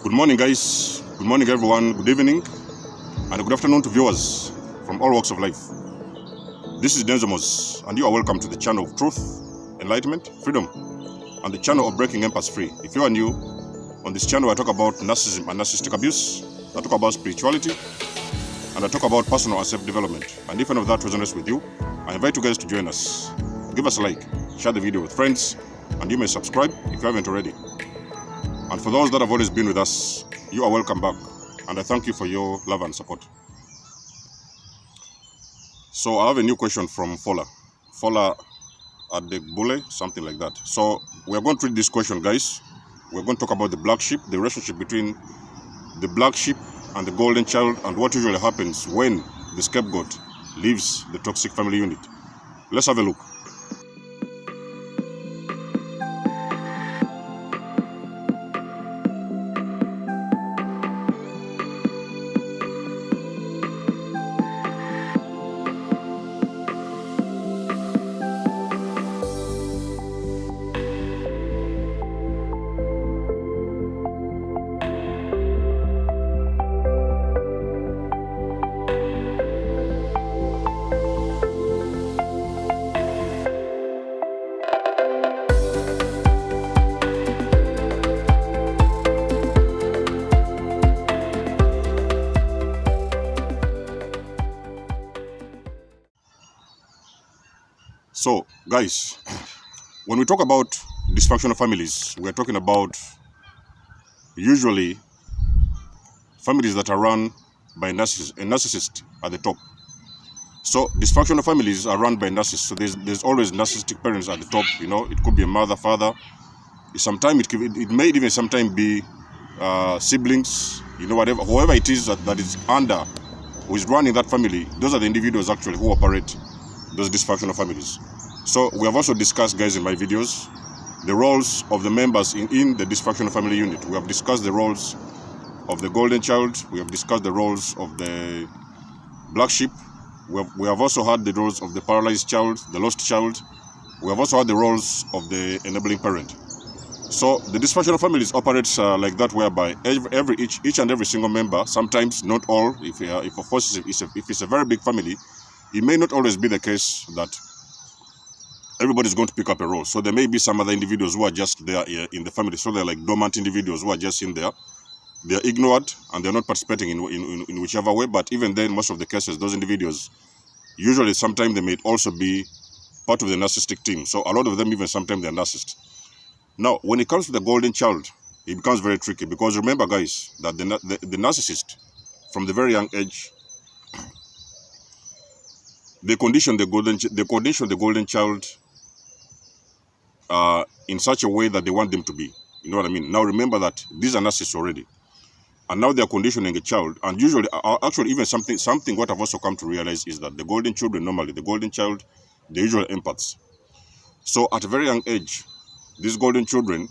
Good morning, guys. Good morning, everyone. Good evening and good afternoon to viewers from all walks of life. This is Nikymus, and you are welcome to the channel of truth, enlightenment, freedom, and the channel of breaking empaths free. If you are new, on this channel I talk about narcissism and narcissistic abuse, I talk about spirituality, and I talk about personal and self-development. And if any of that resonates with you, I invite you guys to join us. Give us a like, share the video with friends, and you may subscribe if you haven't already. And for those that have always been with us, you are welcome back, and I thank you for your love and support. So I have a new question from Fola at the Bule, something like that. So we are going to read this question, guys. We're going to talk about the black sheep, the relationship between the black sheep and the golden child, and what usually happens when the scapegoat leaves the toxic family unit. Let's have a look. So, guys, when we talk about dysfunctional families, we are talking about usually families that are run by a narcissist at the top. So, dysfunctional families are run by narcissists. So, there's always narcissistic parents at the top. You know, it could be a mother, father. Sometimes it may even sometimes be siblings. You know, whatever, whoever it is that is under, who is running that family. Those are the individuals actually who operate those dysfunctional families. So we have also discussed, guys, in my videos, the roles of the members in the dysfunctional family unit. We have discussed the roles of the golden child. We have discussed the roles of the black sheep. We have also had the roles of the paralyzed child, the lost child. We have also had the roles of the enabling parent. So the dysfunctional families operates like that, whereby each and every single member, sometimes not all, if it's a very big family, it may not always be the case that everybody is going to pick up a role. So there may be some other individuals who are just there in the family. So they're like dormant individuals who are just in there. They're ignored and they're not participating in whichever way. But even then, most of the cases, those individuals, usually sometimes they may also be part of the narcissistic team. So a lot of them, even sometimes they're narcissists. Now, when it comes to the golden child, it becomes very tricky, because remember, guys, that the narcissist, from the very young age, they condition the golden child in such a way that they want them to be. You know what I mean? Now remember that these are narcissists already, and now they are conditioning a child. And usually, actually, even something what I've also come to realize is that the golden children, normally the golden child, they're usually empaths. So at a very young age, these golden children,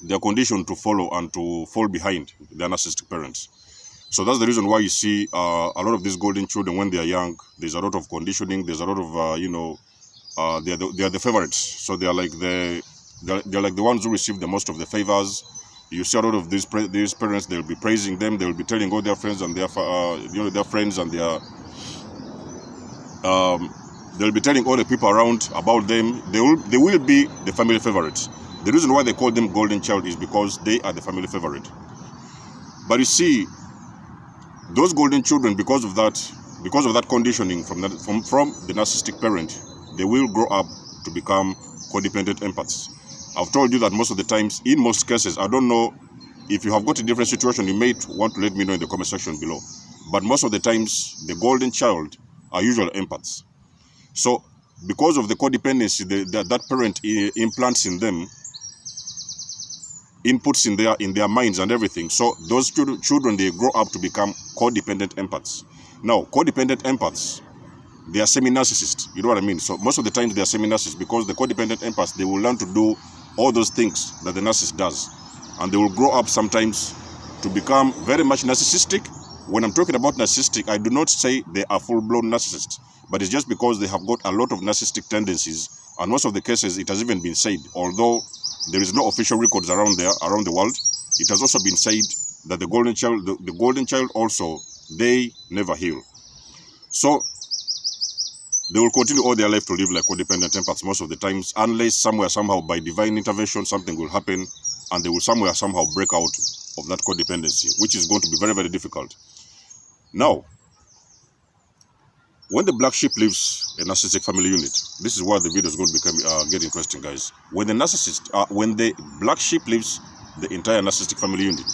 they are conditioned to follow and to fall behind their narcissistic parents. So that's the reason why you see a lot of these golden children, when they are young, there's a lot of conditioning. There's a lot of they are the favorites. So they are like they're like the ones who receive the most of the favors. You see a lot of these parents. They'll be praising them. They'll be telling all their friends and their their friends and their they'll be telling all the people around about them. They will be the family favorites. The reason why they call them golden child is because they are the family favorite. But you see, those golden children, because of that conditioning from the narcissistic parent, they will grow up to become codependent empaths. I've told you that most of the times, in most cases, I don't know if you have got a different situation, you may want to let me know in the comment section below. But most of the times, the golden child are usually empaths. So because of the codependency that parent implants in them, inputs in their minds and everything, so those children, they grow up to become codependent empaths. Now, codependent empaths, they are semi-narcissists. You know what I mean? So most of the times they are semi-narcissists, because the codependent empaths, they will learn to do all those things that the narcissist does, and they will grow up sometimes to become very much narcissistic. When I'm talking about narcissistic, I do not say they are full-blown narcissists, but it's just because they have got a lot of narcissistic tendencies, and most of the cases it has even been said, although there is no official records around the world, it has also been said that the golden child also, they never heal. So they will continue all their life to live like codependent empaths most of the times, unless somewhere, somehow, by divine intervention, something will happen and they will somewhere, somehow break out of that codependency, which is going to be very, very difficult. Now, when the black sheep leaves a narcissistic family unit, this is where the video is going to get interesting, guys. When the black sheep leaves the entire narcissistic family unit,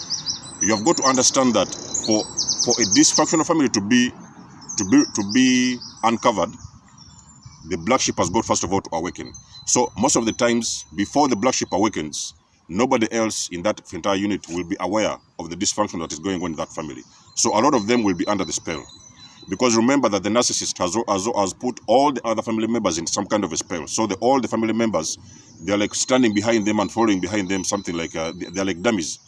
you have got to understand that for a dysfunctional family to be uncovered, the black sheep has got, first of all, to awaken. So most of the times, before the black sheep awakens, nobody else in that entire unit will be aware of the dysfunction that is going on in that family. So a lot of them will be under the spell. Because remember that the narcissist has put all the other family members in some kind of a spell. So all the family members, they're like standing behind them and following behind them, something like, they're like dummies.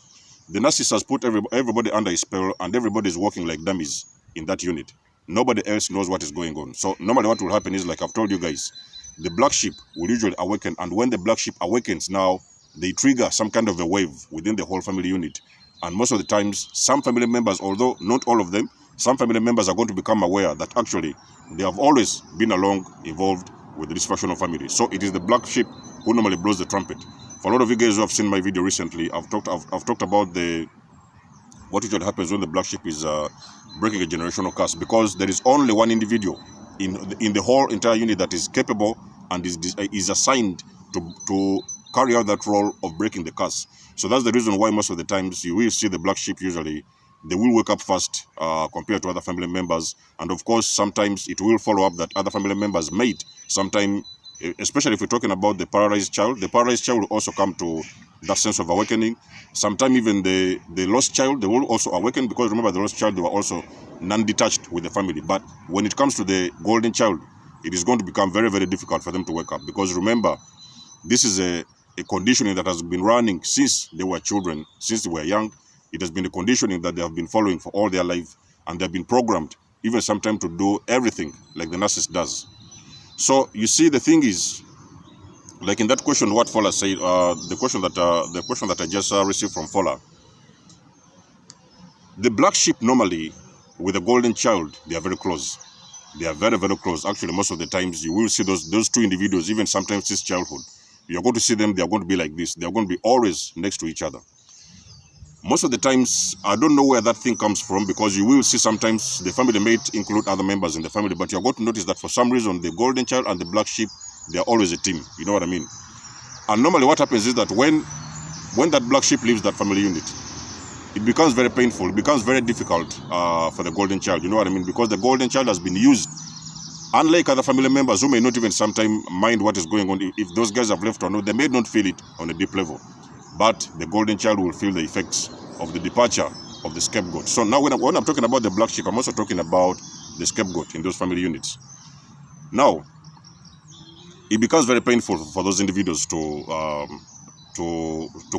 The narcissist has put everybody under a spell, and everybody is working like dummies in that unit. Nobody else knows what is going on. So normally what will happen is, like I've told you guys, the black sheep will usually awaken, and when the black sheep awakens now, they trigger some kind of a wave within the whole family unit. And most of the times, some family members, although not all of them, some family members are going to become aware that actually they have always been involved with the dysfunctional family. So it is the black sheep who normally blows the trumpet. For a lot of you guys who have seen my video recently, I've talked about what usually happens when the black sheep is breaking a generational curse, because there is only one individual in the whole entire unit that is capable and is assigned to carry out that role of breaking the curse. So that's the reason why most of the times you will see the black sheep, usually they will wake up first compared to other family members. And of course, sometimes it will follow up that other family members might sometime, especially if we're talking about the paralyzed child will also come to that sense of awakening. Sometimes even the lost child, they will also awaken, because remember, the lost child, they were also non-detached with the family. But when it comes to the golden child, it is going to become very, very difficult for them to wake up, because remember, this is a conditioning that has been running since they were children, since they were young. It has been a conditioning that they have been following for all their life, and they've been programmed, even sometimes, to do everything like the narcissist does. So you see, the thing is, like in that question, what Fola said, the question that I just received from Fola, the black sheep normally with the golden child, they are very close. They are very, very close. Actually, most of the times you will see those two individuals, even sometimes since childhood. You're going to see them, they are going to be like this. They are going to be always next to each other. Most of the times, I don't know where that thing comes from, because you will see sometimes the family may include other members in the family, but you're going to notice that for some reason, the golden child and the black sheep, they are always a team. You know what I mean? And normally what happens is that when that black sheep leaves that family unit, it becomes very painful. It becomes very difficult for the golden child. You know what I mean? Because the golden child has been used. Unlike other family members who may not even sometimes mind what is going on, if those guys have left or not, they may not feel it on a deep level. But the golden child will feel the effects of the departure of the scapegoat. So now when I'm talking about the black sheep, I'm also talking about the scapegoat in those family units. Now, it becomes very painful for those individuals to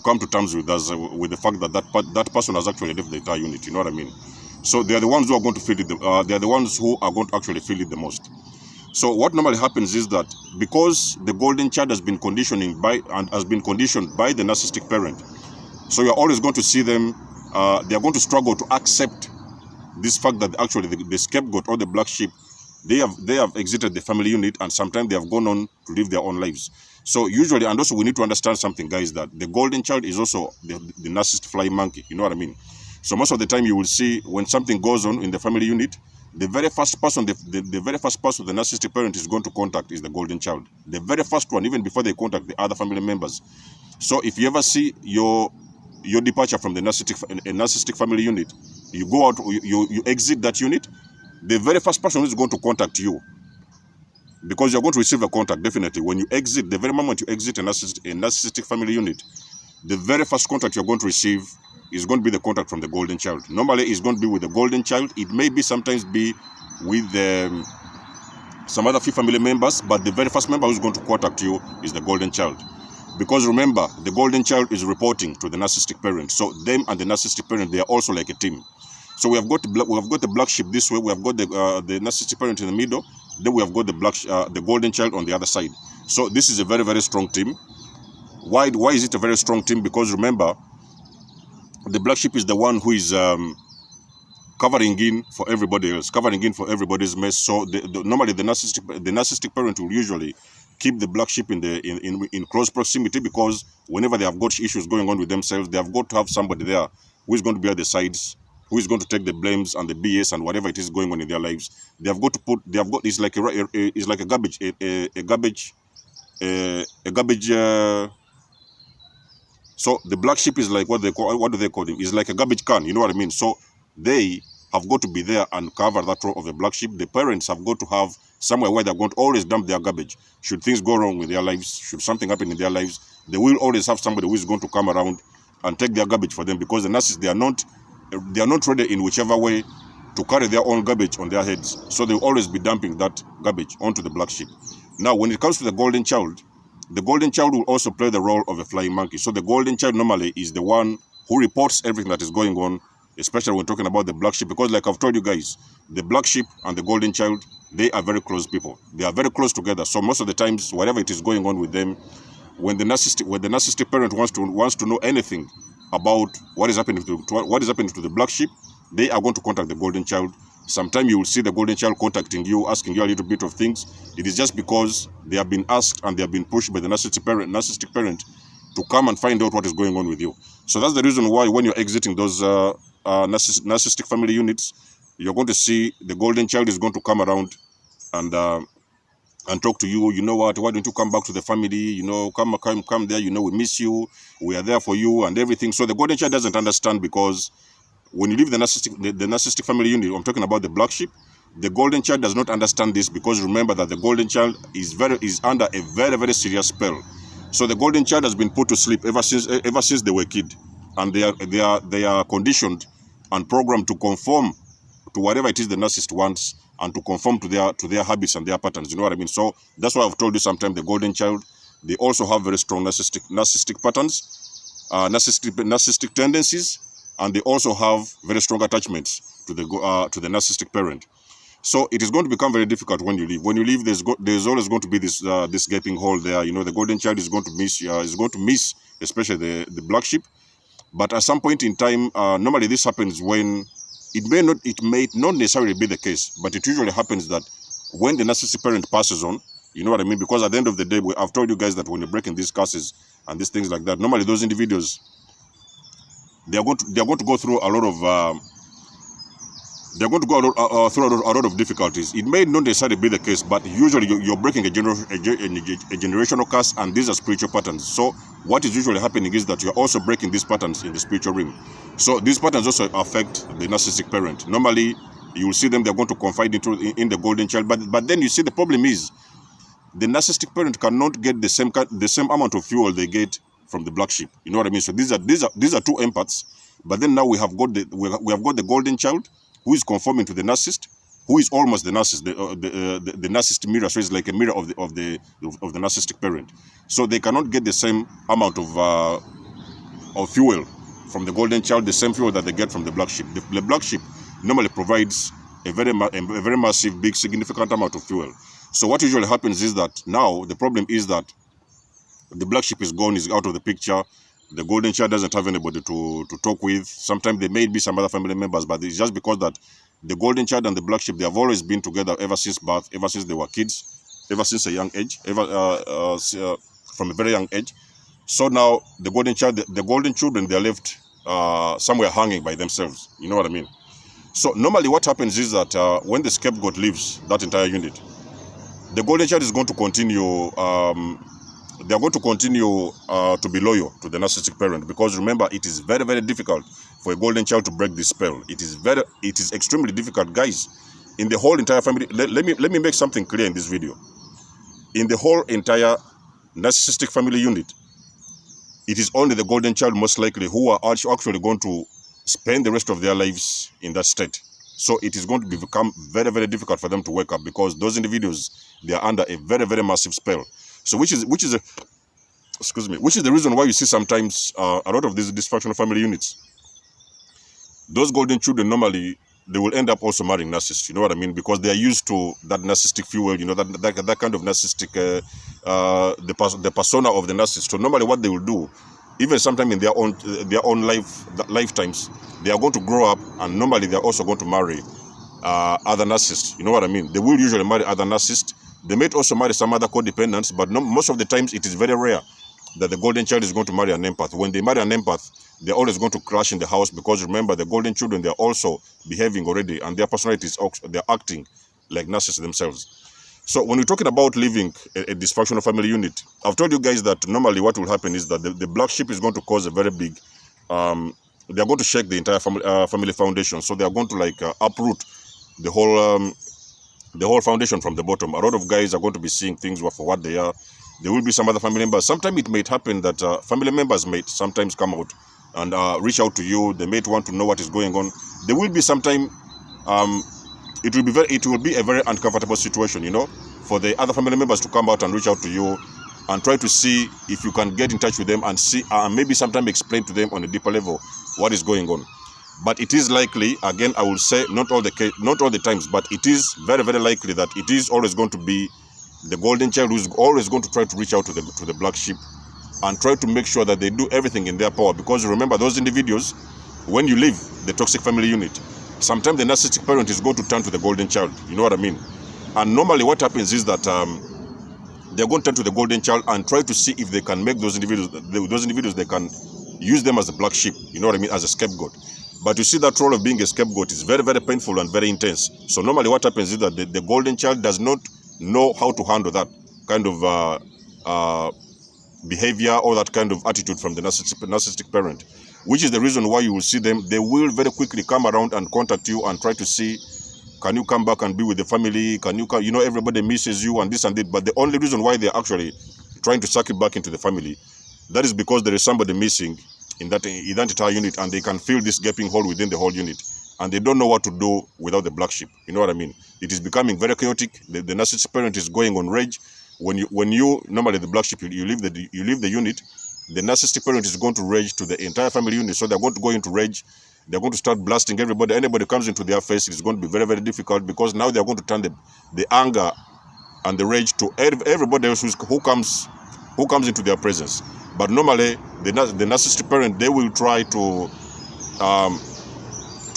come to terms with the fact that that person has actually left the entire unit. You know what I mean? So they are the ones who are going to feel it. They are the ones who are going to actually feel it the most. So what normally happens is that because the golden child has been conditioned by the narcissistic parent, so you're always going to see them. They are going to struggle to accept this fact that actually the scapegoat or the black sheep, they have exited the family unit, and sometimes they have gone on to live their own lives. So usually, and also we need to understand something, guys, that the golden child is also the narcissist flying monkey. You know what I mean? So most of the time you will see when something goes on in the family unit, the very first person, the very first person the narcissistic parent is going to contact is the golden child. The very first one, even before they contact the other family members. So if you ever see your departure from the narcissistic family unit, you go out, you exit that unit, the very first person who is going to contact you, because you're going to receive a contact definitely when you exit. The very moment you exit a narcissistic family unit, the very first contact you're going to receive is going to be the contact from the golden child. Normally, it's going to be with the golden child. It may be sometimes be with some other few family members, but the very first member who's going to contact you is the golden child. Because remember, the golden child is reporting to the narcissistic parent. So them and the narcissistic parent, they are also like a team. So we have got the black sheep this way. We have got the narcissistic parent in the middle. Then we have got the golden child on the other side. So this is a very, very strong team. Why is it a very strong team? Because remember, the black sheep is the one who is covering in for everybody else, covering in for everybody's mess. So normally the narcissistic parent will usually keep the black sheep in close proximity, because whenever they have got issues going on with themselves, they have got to have somebody there who is going to be at the sides, who is going to take the blames and the BS and whatever it is going on in their lives. They have got to put. They have got. It's like a garbage. So the black sheep is like what do they call him? It's like a garbage can. You know what I mean? So they have got to be there and cover that role of a black sheep. The parents have got to have somewhere where they're going to always dump their garbage. Should things go wrong with their lives, should something happen in their lives, they will always have somebody who is going to come around and take their garbage for them, because the narcissists, they are not ready in whichever way to carry their own garbage on their heads. So they'll always be dumping that garbage onto the black sheep. Now, when it comes to the golden child will also play the role of a flying monkey. So the golden child normally is the one who reports everything that is going on, especially when talking about the black sheep, because like I've told you guys, the black sheep and the golden child, they are very close people. They are very close together. So most of the times, whatever it is going on with them, when the narcissistic parent wants to know anything about what is happening to the black sheep, they are going to contact the golden child. Sometimes you will see the golden child contacting you, asking you a little bit of things. It is just because they have been asked and they have been pushed by the narcissistic parent to come and find out what is going on with you. So that's the reason why when you're exiting those narcissistic family units, you're going to see the golden child is going to come around and talk to you. You know what? Why don't you come back to the family? You know, come there. You know, we miss you. We are there for you and everything. So the golden child doesn't understand, because when you leave the narcissistic family unit, I'm talking about the black sheep, the golden child does not understand this, because remember that the golden child is under a very, very serious spell. So the golden child has been put to sleep ever since they were a kid, and they are conditioned and programmed to conform to whatever it is the narcissist wants, and to conform to their habits and their patterns. You know what I mean? So that's why I've told you sometimes the golden child, they also have very strong narcissistic patterns, narcissistic tendencies, and they also have very strong attachments to the narcissistic parent. So it is going to become very difficult when you leave. When you leave, there's always going to be this gaping hole there. You know, the golden child is going to miss especially the black sheep. But at some point in time, normally this happens when it may not necessarily be the case, but it usually happens that when the narcissistic parent passes on, you know what I mean? Because at the end of the day, I've told you guys that when you're breaking these curses and these things like that, normally those individuals, they are going to go through a lot of through a lot of difficulties. It may not necessarily be the case, but usually you're breaking a generational curse, and these are spiritual patterns. So what is usually happening is that you're also breaking these patterns in the spiritual realm. So these patterns also affect the narcissistic parent. Normally, you will see them, they're going to confide in the golden child, but then you see the problem is the narcissistic parent cannot get the same amount of fuel they get from the black sheep. You know what I mean? So these are two empaths, but then now we have got the golden child, who is conforming to the narcissist, who is almost the narcissist, the narcissist mirror. So it's like a mirror of the narcissistic parent. So they cannot get the same amount of fuel from the golden child, the same fuel that they get from the black sheep. The black sheep normally provides a very massive, big, significant amount of fuel. So what usually happens is that now the problem is that the black sheep is gone, is out of the picture. The golden child doesn't have anybody to talk with. Sometimes there may be some other family members, but it's just because that the golden child and the black sheep, they have always been together ever since birth, ever since they were kids, ever since a young age, from a very young age. So now the golden children, they're left somewhere hanging by themselves. You know what I mean? So normally what happens is that when the scapegoat leaves that entire unit, the golden child is going to continue. They are going to continue to be loyal to the narcissistic parent, because remember, it is very, very difficult for a golden child to break this spell. It is extremely difficult, guys. In the whole entire family, let me make something clear in this video. In the whole entire narcissistic family unit, it is only the golden child most likely who are actually going to spend the rest of their lives in that state. So it is going to become very, very difficult for them to wake up, because those individuals, they are under a very, very massive spell. So which is the reason why you see sometimes a lot of these dysfunctional family units, those golden children, normally they will end up also marrying narcissists. You know what I mean? Because they are used to that narcissistic fuel. You know, that kind of narcissistic the persona of the narcissist. So normally what they will do, even sometime in their own lifetimes, they are going to grow up, and normally they are also going to marry other narcissists. You know what I mean? They will usually marry other narcissists. They may also marry some other codependents, but most of the times it is very rare that the golden child is going to marry an empath. When they marry an empath, they're always going to crash in the house, because remember, the golden children, they're also behaving already, and their personalities, they're acting like narcissists themselves. So when we're talking about living a dysfunctional family unit, I've told you guys that normally what will happen is that the black sheep is going to cause a very big, they're going to shake the entire family foundation. So they're going to like uproot the whole foundation from the bottom. A lot of guys are going to be seeing things for what they are. There will be some other family members. Sometimes it might happen that family members might sometimes come out and reach out to you. They might want to know what is going on. There will be sometime, it will be a very uncomfortable situation, you know, for the other family members to come out and reach out to you and try to see if you can get in touch with them and see, maybe sometime explain to them on a deeper level what is going on. But it is likely, again, I will say, not all the times, but it is very, very likely that it is always going to be the golden child who's always going to try to reach out to the black sheep and try to make sure that they do everything in their power. Because remember, those individuals, when you leave the toxic family unit, sometimes the narcissistic parent is going to turn to the golden child. You know what I mean? And normally what happens is that they're going to turn to the golden child and try to see if they can make those individuals, they can use them as the black sheep. You know what I mean? As a scapegoat. But you see, that role of being a scapegoat is very, very painful and very intense. So normally what happens is that the golden child does not know how to handle that kind of behavior or that kind of attitude from the narcissistic parent, which is the reason why you will see them. They will very quickly come around and contact you and try to see, can you come back and be with the family? Can you come? You know, everybody misses you and this and that. But the only reason why they're actually trying to suck you back into the family, that is because there is somebody missing in that entire unit, and they can feel this gaping hole within the whole unit, and they don't know what to do without the black sheep. You know what I mean? It is becoming very chaotic. The narcissistic parent is going on rage. When you normally the black sheep, you leave the unit, the narcissistic parent is going to rage to the entire family unit. So they're going to go into rage. They're going to start blasting everybody. Anybody comes into their face, it's going to be very, very difficult, because now they're going to turn the anger and the rage to everybody else who comes into their presence. But normally the narcissistic parent, they will try to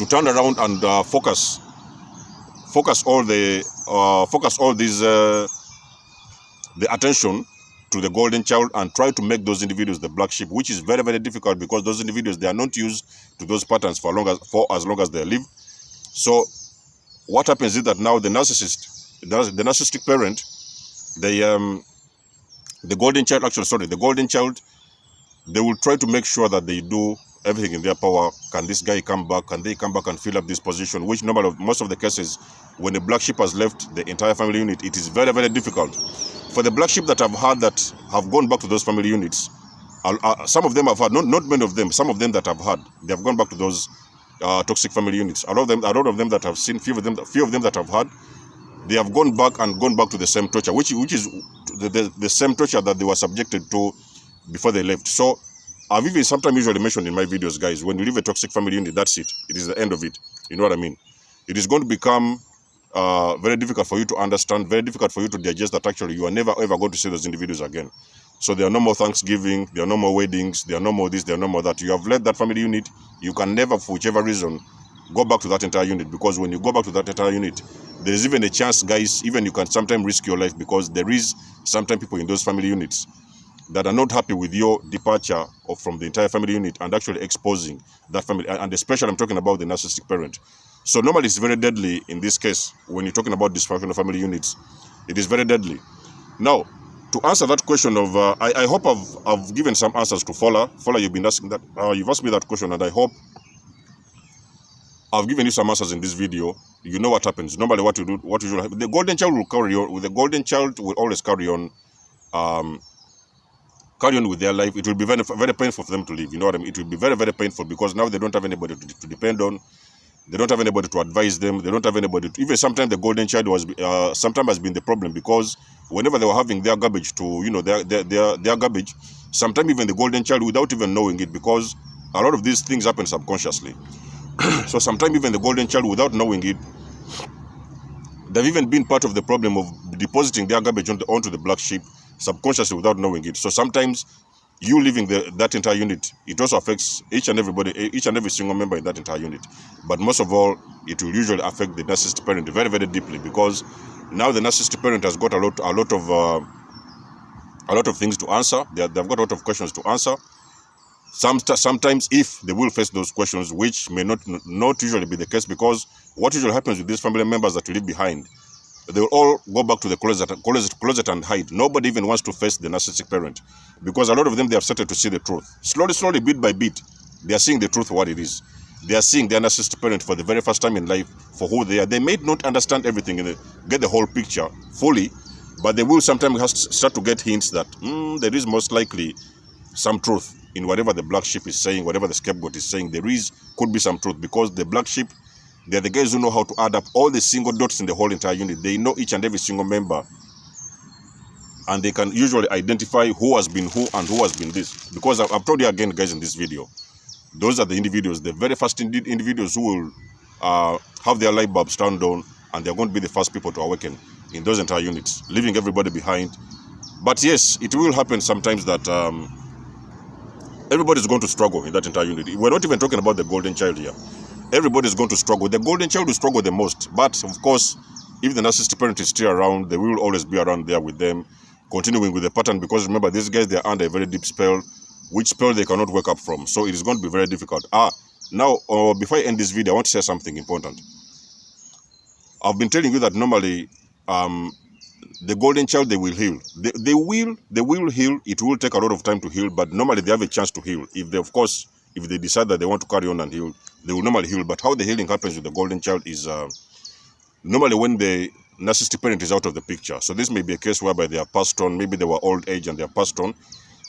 turn around and focus all these the attention to the golden child and try to make those individuals the black sheep, which is very, very difficult, because those individuals, they are not used to those patterns for as long as they live. So what happens is that now the narcissistic parent, the golden child, they will try to make sure that they do everything in their power. Can this guy come back? Can they come back and fill up this position? Which normally, most of the cases, when the black sheep has left the entire family unit, it is very, very difficult. For the black sheep that have gone back to those family units, some of them have had, not many of them, some of them that have had, they have gone back to those toxic family units. A lot of them that have seen, few of them that have had, they have gone back to the same torture, which is the same torture that they were subjected to before they left. So I've even sometimes usually mentioned in my videos, guys, when you leave a toxic family unit, that's it. It is the end of it. You know what I mean? It is going to become very difficult for you to understand, very difficult for you to digest that actually you are never ever going to see those individuals again. So there are no more Thanksgiving, there are no more weddings, there are no more this, there are no more that. You have left that family unit. You can never, for whichever reason, go back to that entire unit, because when you go back to that entire unit, there is even a chance, guys, even you can sometimes risk your life, because there is sometimes people in those family units that are not happy with your departure from the entire family unit and actually exposing that family, and especially I'm talking about the narcissistic parent. So normally it's very deadly in this case. When you're talking about dysfunctional family units, it is very deadly. Now, to answer that question of, I hope I've given some answers to Fola. Fola, you've been asking that, you've asked me that question, and I hope I've given you some answers in this video. You know what happens. Normally what usually happen, the golden child will carry on. With the golden child will always carry on with their life. It will be very, very painful for them to leave. You know what I mean? It will be very, very painful, because now they don't have anybody to depend on. They don't have anybody to advise them. They don't have anybody to, even sometimes the golden child sometimes has been the problem, because whenever they were having their garbage their garbage, sometimes even the golden child, without even knowing it, because a lot of these things happen subconsciously. So sometimes even the golden child, without knowing it, they've even been part of the problem of depositing their garbage onto the black sheep subconsciously without knowing it. So sometimes you leaving that entire unit, it also affects each and every single member in that entire unit. But most of all, it will usually affect the narcissistic parent very, very deeply, because now the narcissistic parent has got a lot of things to answer. They've got a lot of questions to answer. Sometimes, if they will face those questions, which may not usually be the case, because what usually happens with these family members that you leave behind, they will all go back to the closet and hide. Nobody even wants to face the narcissistic parent, because a lot of them, they have started to see the truth. Slowly, bit by bit, they are seeing the truth for what it is. They are seeing their narcissistic parent for the very first time in life for who they are. They may not understand everything and get the whole picture fully, but they will sometimes start to get hints that there is most likely some truth in whatever the black sheep is saying, whatever the scapegoat is saying. Could be some truth, because the black sheep, they're the guys who know how to add up all the single dots in the whole entire unit. They know each and every single member, and they can usually identify who has been who and who has been this. Because I've told you again, guys, in this video, those are the individuals, the very first individuals who will have their light bulbs turned on, and they're going to be the first people to awaken in those entire units, leaving everybody behind. But yes, it will happen sometimes that everybody's going to struggle in that entire unit. We're not even talking about the golden child here. Everybody's going to struggle. The golden child will struggle the most. But of course, if the narcissistic parent is still around, they will always be around there with them, continuing with the pattern. Because remember, these guys, they're under a very deep spell, which spell they cannot wake up from. So it is going to be very difficult. Now, before I end this video, I want to say something important. I've been telling you that normally, the golden child, they will heal. They will heal. It will take a lot of time to heal, but normally they have a chance to heal. If they decide that they want to carry on and heal, they will normally heal. But how the healing happens with the golden child is normally when the narcissistic parent is out of the picture. So this may be a case whereby they are passed on. Maybe they were old age and they are passed on.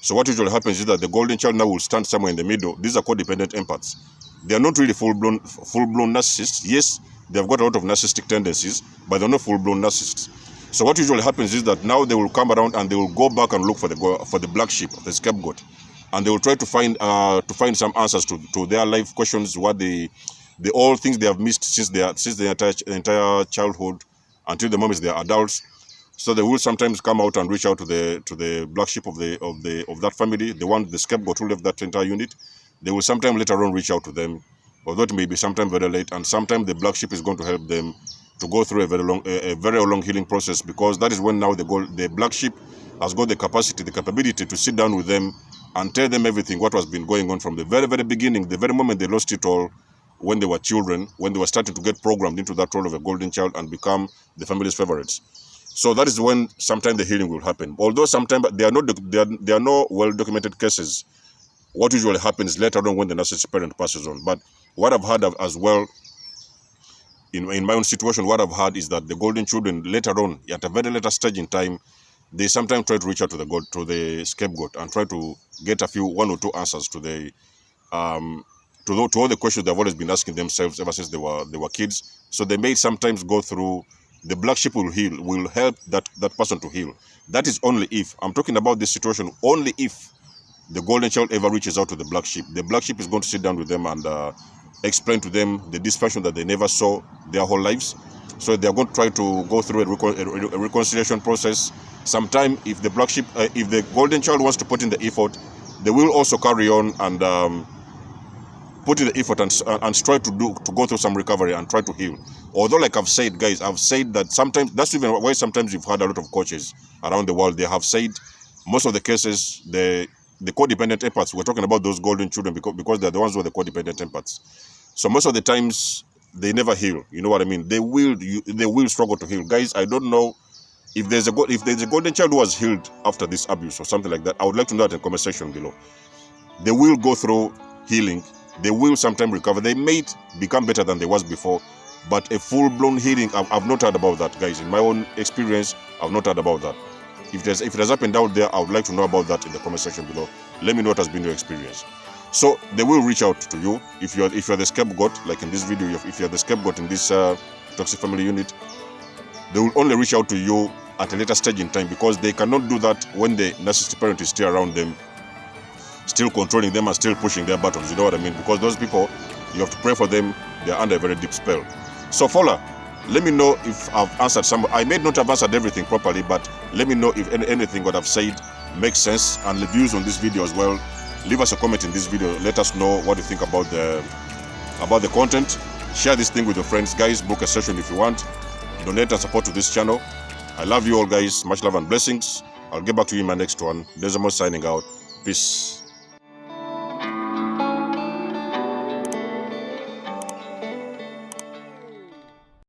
So what usually happens is that the golden child now will stand somewhere in the middle. These are codependent empaths. They are not really full-blown narcissists. Yes, they've got a lot of narcissistic tendencies, but they're not full-blown narcissists. So what usually happens is that now they will come around and they will go back and look for the black sheep, the scapegoat, and they will try to find some answers to their life questions, what the all things they have missed since their entire childhood until the moment they are adults. So they will sometimes come out and reach out to the black sheep of that family, the scapegoat who left that entire unit. They will sometime later on reach out to them, although it may be sometime very late, and sometime the black sheep is going to help them to go through a very long healing process, because that is when now the black sheep has got the capability to sit down with them and tell them everything, what has been going on from the very, very beginning, the very moment they lost it all, when they were children, when they were starting to get programmed into that role of a golden child and become the family's favorites. So that is when sometimes the healing will happen. Although sometimes there are no well-documented cases. What usually happens later on when the narcissistic parent passes on. But what I've heard as well, in my own situation, what I've heard is that the golden children later on, at a very later stage in time, they sometimes try to reach out to the scapegoat and try to get one or two answers to all the questions they've always been asking themselves ever since they were kids. So they may sometimes go through. The black sheep will help that person to heal. That is only if, I'm talking about this situation, only if the golden child ever reaches out to the black sheep. The black sheep is going to sit down with them and explain to them the dysfunction that they never saw their whole lives. So they are going to try to go through a reconciliation process. Sometime, if the black sheep, if the golden child wants to put in the effort, they will also carry on and put in the effort and try to go through some recovery and try to heal. Although, like I've said, guys, I've said that sometimes, that's even why sometimes you've had a lot of coaches around the world, they have said most of the cases, the codependent empaths, we're talking about those golden children because they're the ones who are the codependent empaths. So most of the times they never heal. You know what I mean? They will struggle to heal. Guys, I don't know if there's a golden child who has healed after this abuse or something like that. I would like to know that in the comment section below. They will go through healing. They will sometimes recover. They may become better than they was before, but a full-blown healing, I've not heard about that, guys. In my own experience, I've not heard about that. If it has happened out there, I would like to know about that in the comment section below. Let me know what has been your experience. So they will reach out to you if you're the scapegoat, like in this video. If you're the scapegoat in this toxic family unit, they will only reach out to you at a later stage in time, because they cannot do that when the narcissistic parent is still around them, still controlling them and still pushing their buttons. You know what I mean? Because those people, you have to pray for them. They are under a very deep spell. So Fola, let me know if I've answered some. I may not have answered everything properly, but let me know if anything what I've said makes sense, and the views on this video as well. Leave us a comment in this video. Let us know what you think about the content. Share this thing with your friends, guys. Book a session if you want. Donate and support to this channel. I love you all, guys. Much love and blessings. I'll get back to you in my next one. Desmond signing out. Peace.